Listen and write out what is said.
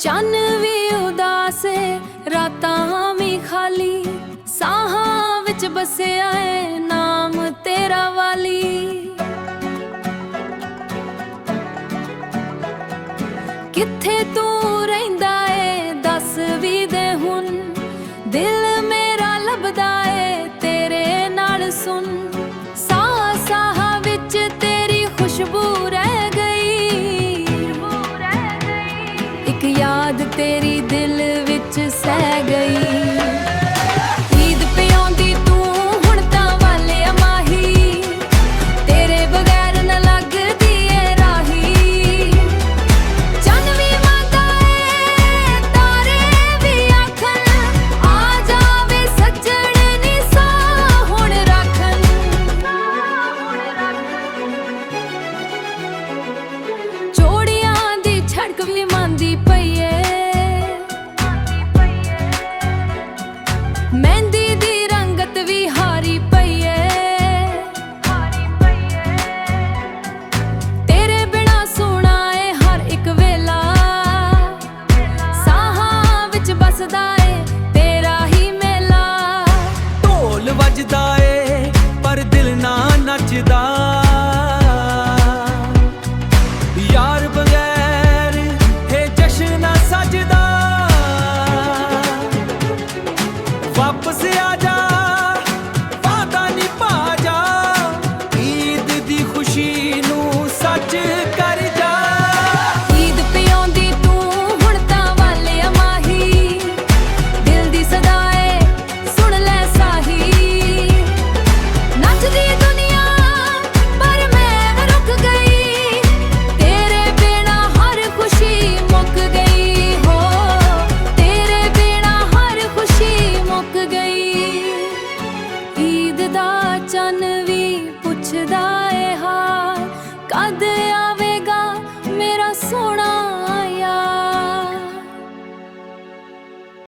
ਚੰਨ ਵੀ ਉਦਾਸ ਏ, ਰਾਤਾਂ ਵੀ ਖਾਲੀ, ਸਾਹਾਂ ਵਿੱਚ ਬਸਿਆ ਏ ਨਾਮ ਤੇਰਾ ਵਾਲੀ। ਕਿੱਥੇ ਤੂੰ ਰਹਿੰਦਾ ਏ ਦੱਸ ਵੀ ਦੇ ਹੁਣ, ਦਿਲ ਮੇਰਾ ਲੱਭਦਾ ਏ ਤੇਰੇ ਨਾਲ ਸੁਣ। ਸਾਹ ਸਾਹ ਵਿੱਚ ਤੇਰੀ ਖੁਸ਼ਬੂ ਰਹਿ ਗਈ, ਇੱਕ ਯਾਦ ਤੇਰੀ ਦਿਲ ਵਿੱਚ ਸਹਿ ਗਈ। ਈਦ ਪਿਆਉਂਦੀ ਤੂੰ ਹੁਣ ਤਾਂ ਵਾਲਿਆ ਮਾਹੀ, ਤੇਰੇ ਬਗੈਰ ਨਾ ਲੱਗਦੀ ਏ ਰਾਹੀ। ਚੰਨ ਵੀ ਮੰਗਦਾ ਏ ਤਾਰੇ ਵੀ ਆਖਣ, ਆ ਜਾਵੇ ਸੱਜਣ ਨੀ ਸਾਹ ਹੁਣ ਰੱਖਣ। ਚੋੜੀਆਂ ਦੀ ਛੜਕ ਵੀ ਮੰਦੀ ਪਈ ਏ, ਮਹਿੰਦੀ ਦੀ ਰੰਗਤ ਵੀ ਹਾਰੀ ਪਈ ਏ। ਤੇਰੇ ਬਿਨਾ ਸੋਹਣਾ ਏ ਹਰ ਇੱਕ ਵੇਲਾ, ਸਾਹਾਂ ਵਿੱਚ ਬਸਦਾ ਏ ਤੇਰਾ ਹੀ ਮੇਲਾ। ਢੋਲ ਵੱਜਦਾ ਏ ਪਰ ਦਿਲ ਨਾ ਨੱਚਦਾ, ਯਾਰ ਬਗੈਰ ਇਹ ਜਸ਼ਨ ਨਾ ਸਜਦਾ। ਵਾਪਸ ਆ ਜਾ ਵਾਦਾ ਨਿਭਾ ਜਾ, ਈਦ ਦੀ ਖੁਸ਼ੀ ਨੂੰ ਸੱਚ ਕਰ ਜਾ। ਈਦ ਪਿਆਉਂਦੀ ਤੂੰ ਹੁਣ ਤਾਂ ਵਾਲਿਆ ਮਾਹੀ, ਦਿਲ ਦੀ ਸਦਾ ਏ ਸੁਣ ਲੈ ਸਾਹੀ। ਨੱਚਦੀ ਦੁਨੀਆ ਪਰ ਮੈਂ ਰੁਕ ਗਈ, ਤੇਰੇ ਬਿਨਾ ਹਰ ਖੁਸ਼ੀ ਮੁੱਕ ਗਈ ਹੋ, ਤੇਰੇ ਬਿਨਾ ਹਰ ਖੁਸ਼ੀ ਮੁੱਕ ਗਈ। ਈਦ ਦਾ ਚੰਨ ਵੀ ਪੁੱਛਦਾ ਏ ਹਾਲ, ਕਦ